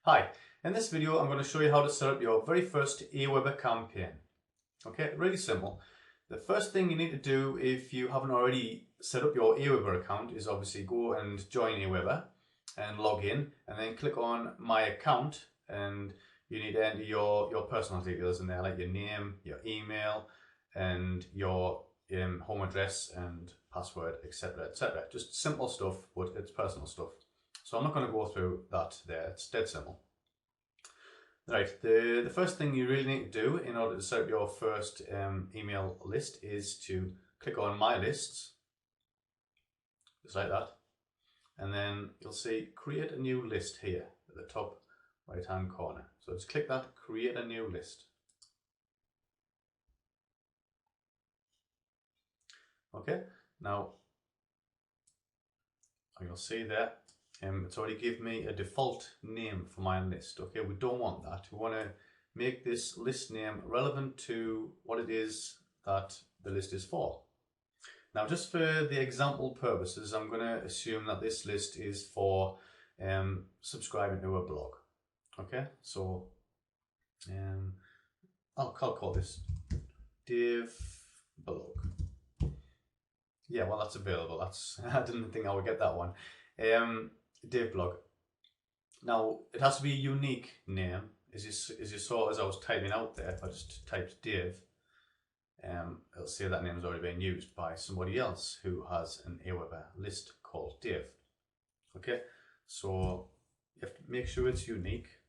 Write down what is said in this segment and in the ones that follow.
Hi, in this video I'm going to show you how to set up your very first Aweber campaign. Okay, really simple. The first thing you need to do if you haven't already set up your Aweber account is obviously go and join Aweber and log in and then click on My Account, and you need to enter your personal details in there, like your name, your email and your home address and password, etc, etc. Just simple stuff, but it's personal stuff. So I'm not going to go through that there, it's dead simple. Right, the first thing you really need to do in order to set up your first email list is to click on My Lists, just like that. And then you'll see Create a New List here at the top right hand corner. So just click that, Create a New List. Okay, now you'll see there it's already given me a default name for my list. Okay, we don't want that. We want to make this list name relevant to what it is that the list is for. Now, just for the example purposes, I'm going to assume that this list is for subscribing to a blog. Okay, so I'll call this Dave Blog. Yeah, well, that's available. I didn't think I would get that one. Dave Blog. Now, it has to be a unique name. As you saw as I was typing out there, if I just typed Dave, it'll say that name has already been used by somebody else who has an Aweber list called Dave. Okay, so you have to make sure it's unique,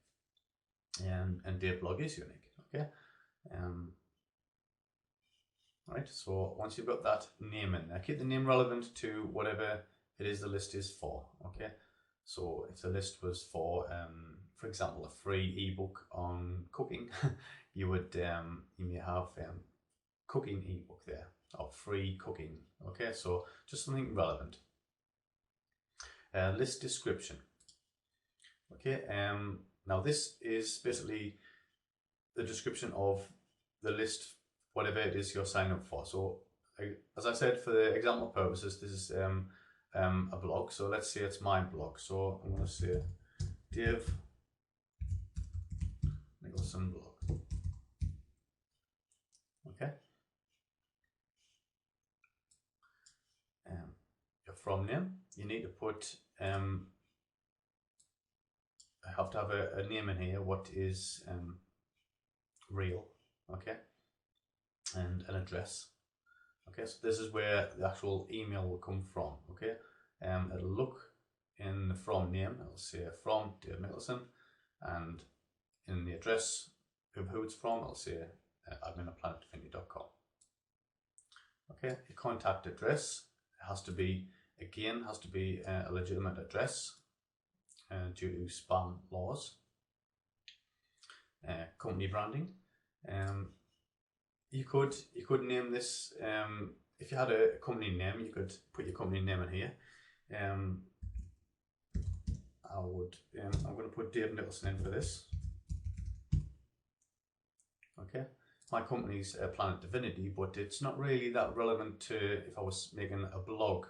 and Dave Blog is unique. Okay, right. So once you've got that name in there, keep the name relevant to whatever it is the list is for. Okay, so if the list was for example, a free ebook on cooking, you would you may have cooking ebook there, or free cooking. Okay, so just something relevant. List description. Okay, now this is basically the description of the list, whatever it is you're signing up for. So as I said, for the example purposes, this is a blog. So let's say it's my blog. So I'm going to say Dave Nicholson blog. Okay. Your from name, you need to put I have to have a name in here. What is real? Okay, and an address. Okay, so this is where the actual email will come from. Okay, it'll look in the from name, it'll say from Dave Nicholson, and in the address of who it's from, it'll say admin@planetaffinity.com. Okay, your contact address has to be a legitimate address due to spam laws. Company branding. You could name this, if you had a company name, you could put your company name in here. I'm going to put Dave Nicholson in for this. Okay, my company's Planet Divinity, but it's not really that relevant to if I was making a blog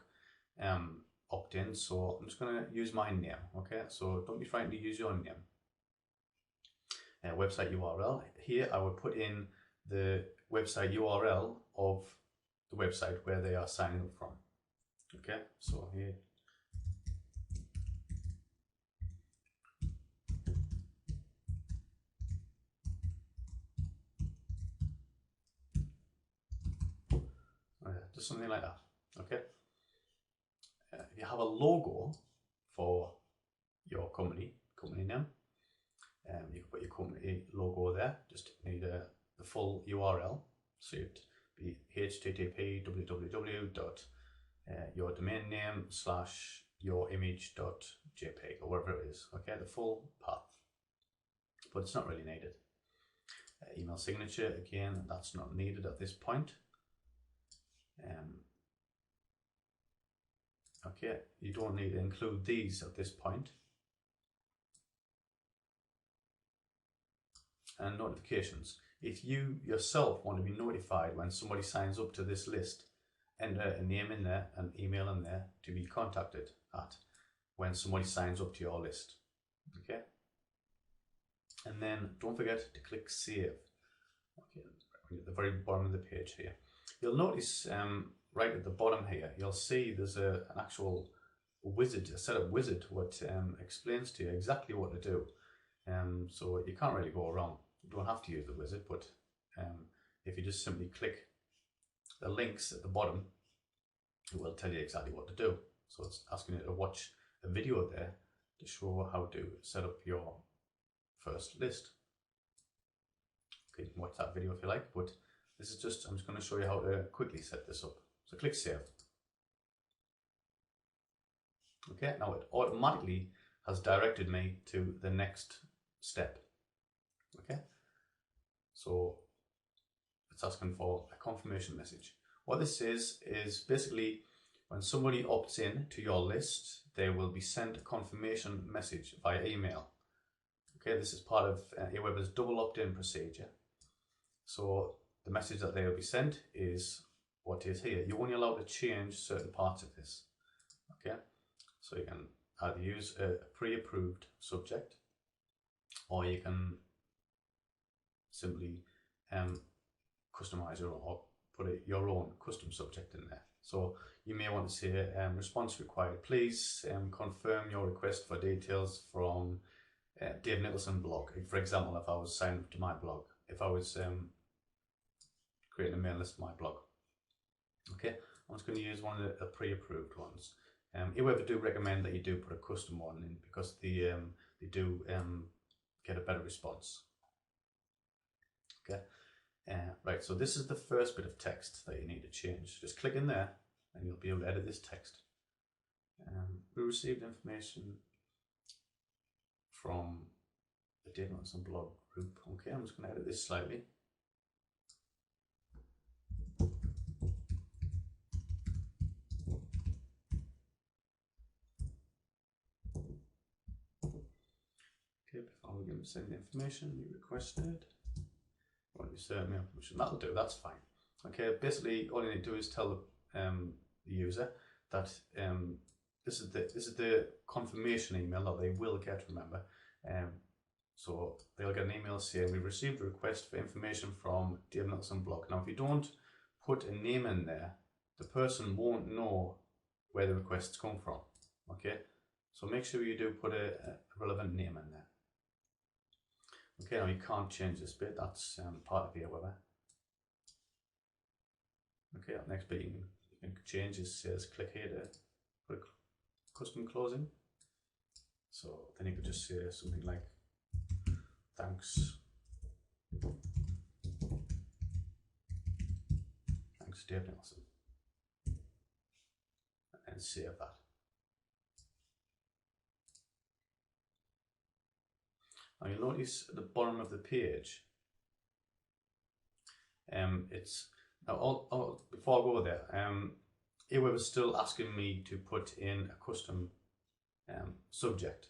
opt-in, so I'm just going to use my name. Okay, so don't be frightened to use your name. Website URL. Here I would put in the website URL of the website where they are signing up from. Okay, so here. Just something like that. Okay. If you have a logo for your company name, you can put your company logo there. Just need the full URL. So it'd be http://yourdomainname/yourimage.jpg or whatever it is. Okay, the full path. But it's not really needed. Email signature, again, that's not needed at this point. Okay, you don't need to include these at this point. And notifications. If you yourself want to be notified when somebody signs up to this list, enter a name in there and email in there to be contacted at when somebody signs up to your list. Okay. and then don't forget to click save. Okay, at the very bottom of the page here. You'll notice right at the bottom here, you'll see there's an actual wizard, a setup wizard, what explains to you exactly what to do. So you can't really go wrong. You don't have to use the wizard, but if you just simply click the links at the bottom, it will tell you exactly what to do. So it's asking you to watch a video there to show how to set up your first list. Okay, you can watch that video if you like, but this is just, I'm just going to show you how to quickly set this up. So click save. Okay, now it automatically has directed me to the next step. Okay, so it's asking for a confirmation message. What this is basically when somebody opts in to your list, they will be sent a confirmation message via email. Okay, this is part of Aweber's double opt-in procedure. So the message that they will be sent is what is here. You're only allowed to change certain parts of this. Okay, so you can either use a pre-approved subject, or you can simply customize your own, or put your own custom subject in there. So you may want to say response required. Please confirm your request for details from Dave Nicholson blog. For example, if I was signed up to my blog, if I was creating a mail list for my blog. Okay, I'm just going to use one of the pre-approved ones. Aweber do recommend that you do put a custom one in, because they do get a better response. Okay, right, so this is the first bit of text that you need to change. Just click in there and you'll be able to edit this text. We received information from the Dave Nicholson blog group. Okay, I'm just going to edit this slightly. Okay, before we give send the information you requested, want to insert mail permission. That'll do, that's fine. Okay, basically all you need to do is tell the user that this is the confirmation email that they will get, remember. So they'll get an email saying we've received a request for information from Dave Nicholson blog. Now if you don't put a name in there, the person won't know where the requests come from. Okay, so make sure you do put a relevant name in there. Okay, now you can't change this bit, that's part of Aweber. Okay, next bit you can change is says click here to put a custom closing. So then you could just say something like thanks Dave Nicholson, and save that. Now you'll notice at the bottom of the page, it's now before I go there, Aweber is still asking me to put in a custom subject.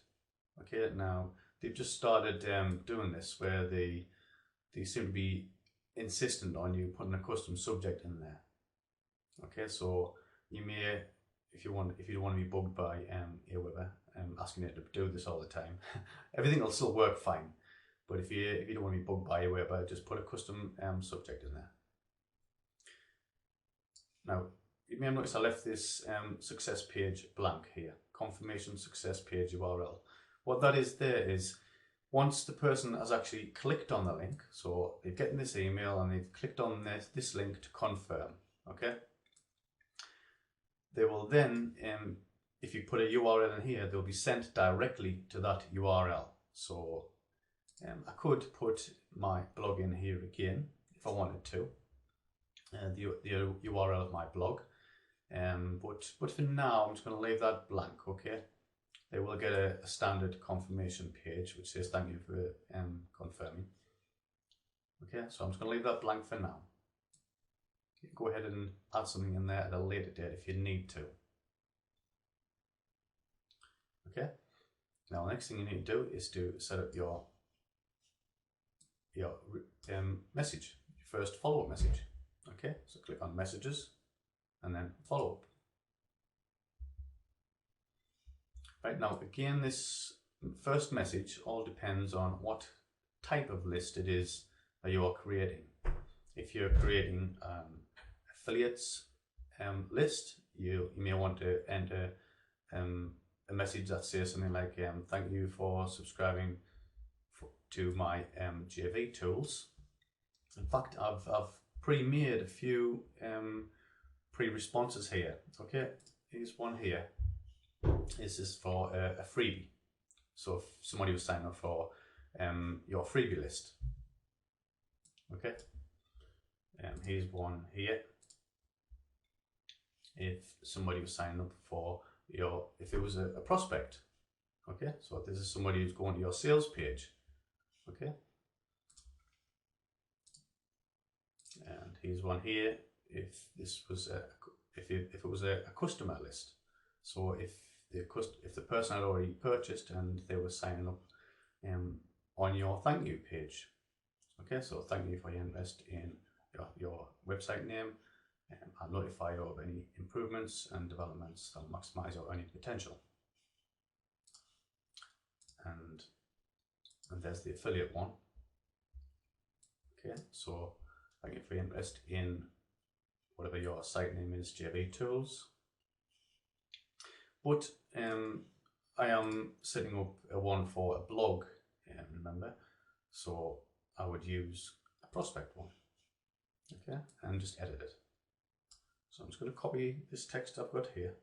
Okay, now they've just started doing this where they seem to be insistent on you putting a custom subject in there. Okay, so you may, if you don't want to be bugged by Aweber asking you to do this all the time, everything will still work fine. But if you don't want to be bugged by Aweber, just put a custom subject in there. Now you may have noticed I left this success page blank here, confirmation success page URL. What that is there is once the person has actually clicked on the link, so they've gotten this email and they've clicked on this link to confirm, okay? They will then, if you put a URL in here, they'll be sent directly to that URL. So I could put my blog in here again if I wanted to, the URL of my blog, but for now I'm just going to leave that blank, okay? They will get a standard confirmation page which says thank you for confirming. Okay, so I'm just going to leave that blank for now. You can go ahead and add something in there at a later date if you need to. Okay, now the next thing you need to do is to set up your message, your first follow-up message. Okay, so click on messages and then follow-up. Right, now again, this first message all depends on what type of list it is that you are creating. If you're creating affiliates list, you may want to enter a message that says something like thank you for subscribing to my JV tools. In fact, I've pre-made a few pre-responses here. Okay, here's one here. This is for a freebie. So if somebody was signing up for your freebie list. Okay, here's one here. If somebody was signing up for if it was a prospect. Okay, so this is somebody who's going to your sales page. Okay, and here's one here. If this was if it was a customer list. So if the person had already purchased and they were signing up on your thank you page. Okay, so thank you for your interest in your website name. I'll notify you of any improvements and developments that maximize your earning potential. And there's the affiliate one. Okay, so thank you for your interest in whatever your site name is, JV Tools. But I am setting up a one for a blog, remember? So I would use a prospect one. Okay, and just edit it. So I'm just going to copy this text I've got here.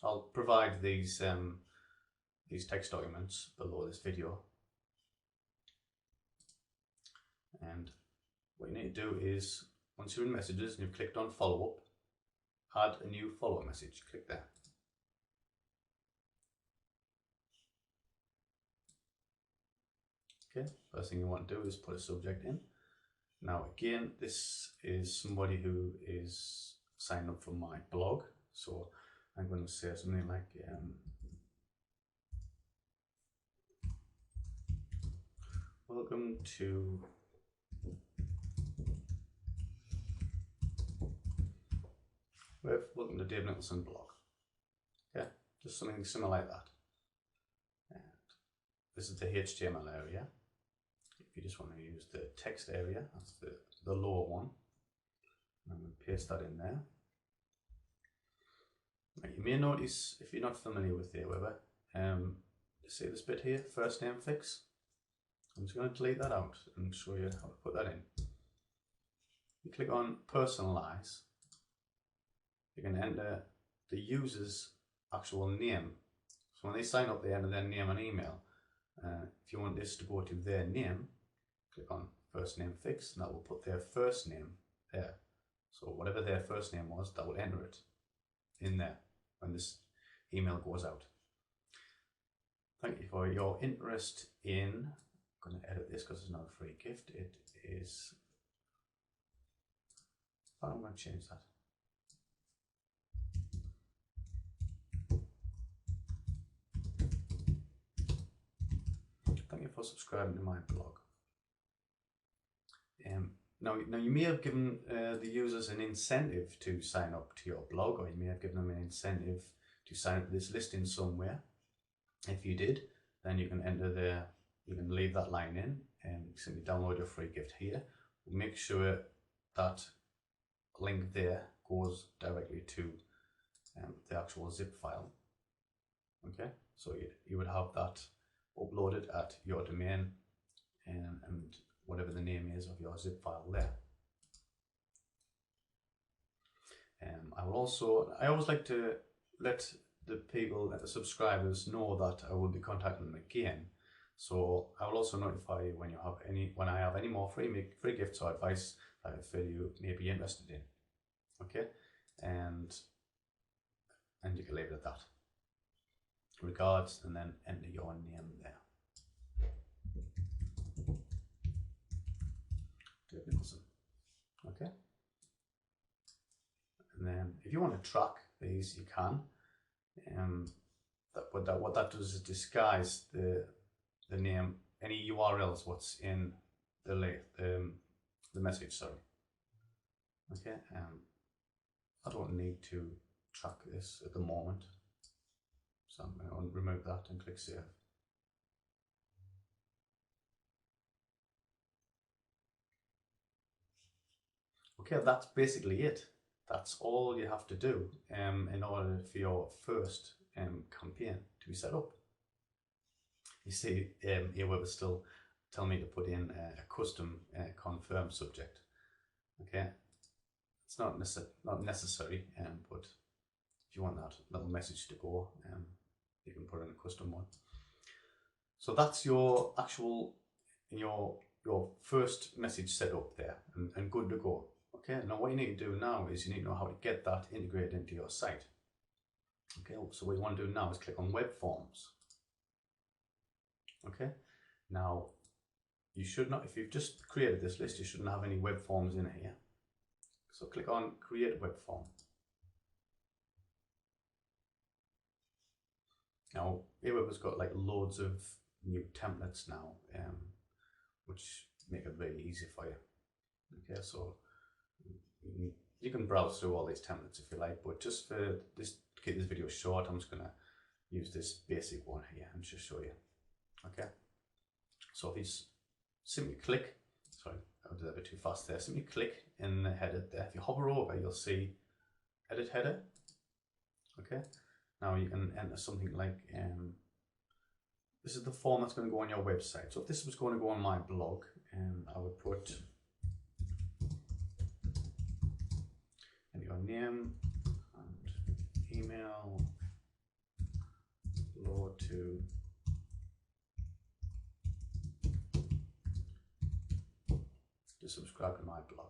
I'll provide these text documents below this video. And what you need to do is, once you're in messages and you've clicked on follow up, add a new follow-up message. Click there. Okay, first thing you want to do is put a subject in. Now again, this is somebody who is signed up for my blog, so I'm going to say something like welcome to Dave Nicholson blog. Okay, just something similar like that. And this is the HTML area. If you just want to use the text area, that's the lower one. I'm going to paste that in there. Now, you may notice, if you're not familiar with Aweber, see this bit here, first name fix. I'm just going to delete that out and show you how to put that in. You click on personalize. You can enter the user's actual name. So when they sign up, they enter their name and email. If you want this to go to their name, click on first name fix, and that will put their first name there. So whatever their first name was, that will enter it in there when this email goes out. Thank you for your interest in, I'm going to edit this because it's not a free gift. It is, I'm going to change that. Thank you for subscribing to my blog. Now you may have given the users an incentive to sign up to your blog, or you may have given them an incentive to sign up to this listing somewhere. If you did, then you can enter you can leave that line in and simply download your free gift here. Make sure that link there goes directly to the actual zip file. Okay, so you would have that uploaded at your domain and whatever the name is of your zip file there. I always like to let the people, the subscribers, know that I will be contacting them again. So I will also notify you when I have any more free gifts or advice that I feel you may be interested in. Okay, and you can leave it at that. Regards, and then enter your name there. Dave Nicholson. Okay. And then if you want to track these, you can. What that does is disguise the name, any URLs, what's in the message. Sorry. Okay. I don't need to track this at the moment, so I'm going to remove that and click save. Okay, that's basically it. That's all you have to do in order for your first campaign to be set up. You see, Aweber still tell me to put in a custom confirm subject. Okay, it's not necessary, but if you want that little message to go, you can put in a custom one. So that's your actual your first message set up there and good to go. Okay, now what you need to do now is you need to know how to get that integrated into your site. Okay, so what you want to do now is click on Web Forms. Okay, now you should not, if you've just created this list, you shouldn't have any web forms in here. So click on Create Web Form. Now Aweber's got like loads of new templates now, which make it really easy for you. Okay, so you can browse through all these templates if you like, but just for this, to keep this video short, I'm just going to use this basic one here and just show you. Okay, so if you simply click, sorry, I did that a bit too fast there, simply click in the header there. If you hover over, you'll see Edit Header. Okay, now you can enter something like, this is the form that's going to go on your website. So if this was going to go on my blog, I would put your name and email below to subscribe to my blog.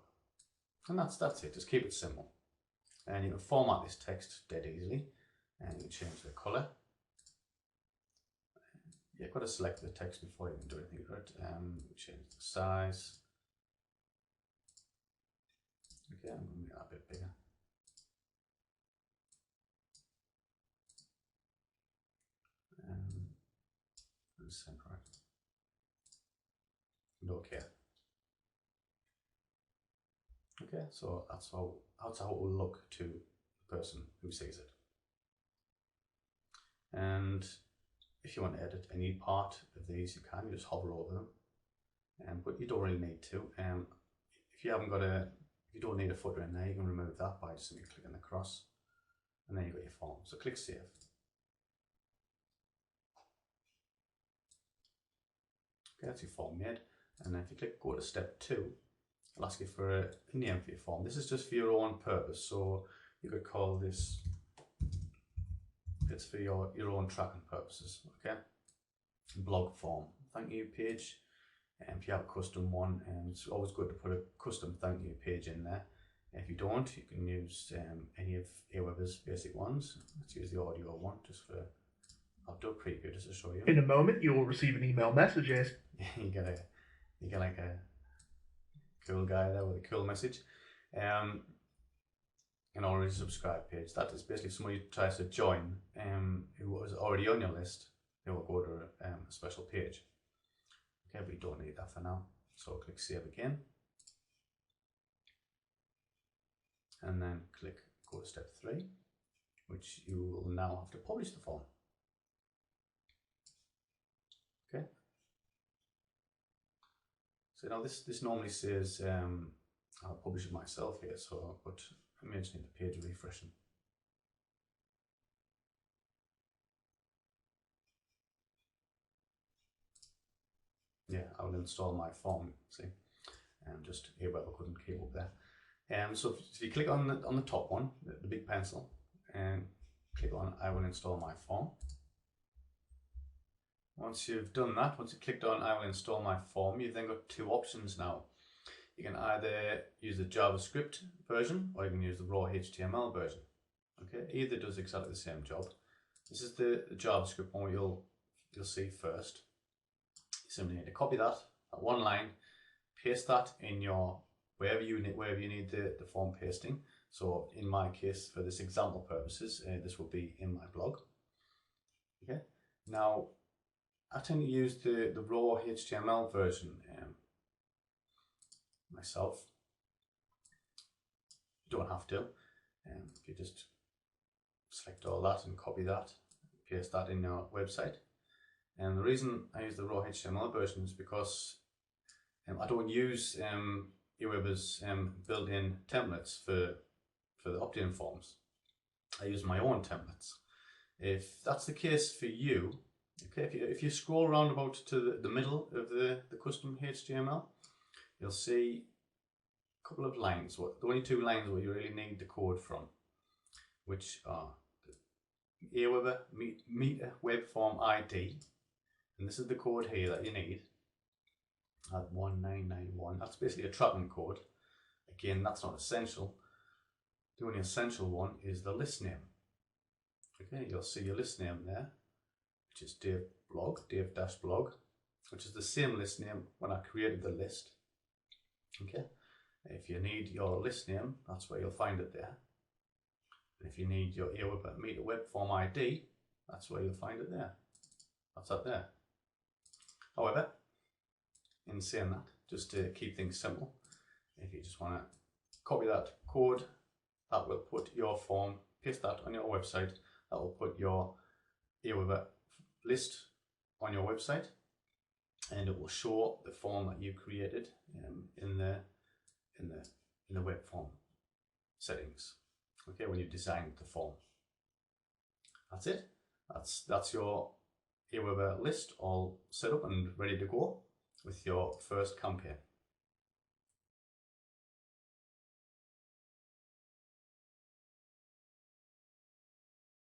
And that's it, just keep it simple. And you can format this text dead easily, and you can change the colour. You've got to select the text before you can do anything with it. Change the size. Okay, I'm going to make that a bit bigger. And center it. And OK. Okay, so that's how it will look to the person who sees it. And if you want to edit any part of these, you can. You just hover over them, but you don't really need to. If you haven't got if you don't need a footer in there, you can remove that by just simply clicking the cross, and then you've got your form. So click Save. Okay, that's your form made. And then if you click Go to Step 2, it'll ask you for a name for your form. This is just for your own purpose, so you could call this, it's for your own tracking purposes. Okay, blog form, thank you page. If you have a custom one, it's always good to put a custom thank you page in there. If you don't, you can use any of Aweber's basic ones. Let's use the audio one just for, I'll do a preview just to show you. In a moment, you will receive an email message as you get like a cool guy there with a cool message. An already subscribed page. That is basically somebody who tries to join who was already on your list. They will go to a special page. Okay, but you don't need that for now. So click Save again. And then click Go to Step 3, which you will now have to publish the form. Okay. So now this normally says I'll publish it myself here, so but I may just need the page refreshing. Yeah, I will install my form. See, just Aweber couldn't keep up there. So if you click on the top one, the big pencil, and click on I will install my form. Once you've done that, once you clicked on I will install my form, you've then got two options now. You can either use the JavaScript version or you can use the raw HTML version. Okay, either does exactly the same job. This is the JavaScript one you'll see first. You simply need to copy that one line, paste that in your wherever you need the form pasting. So in my case, for this example purposes, this will be in my blog. Okay. Now I tend to use the raw HTML version myself. You don't have to. If you just select all that and copy that, paste that in your website. And the reason I use the raw HTML version is because I don't use Aweber's built-in templates for the opt-in forms. I use my own templates. If that's the case for you, okay, if you scroll around about to the middle of the custom HTML, you'll see a couple of lines, the only two lines where you really need the code from, which are the Aweber Meter Web Form ID, and this is the code here that you need at 1991. That's basically a tracking code. Again, that's not essential. The only essential one is the list name. Okay, you'll see your list name there, which is Dave-blog, which is the same list name when I created the list. Okay, if you need your list name, that's where you'll find it there. And if you need your Aweber Meter Web Form ID, that's where you'll find it there. That's up there. However, in saying that, just to keep things simple, if you just want to copy that code, that will put your form, paste that on your website, that will put your Aweber list on your website, and it will show the form that you created in the web form settings. Okay, when you designed the form. That's it. That's your Aweber list all set up and ready to go with your first campaign.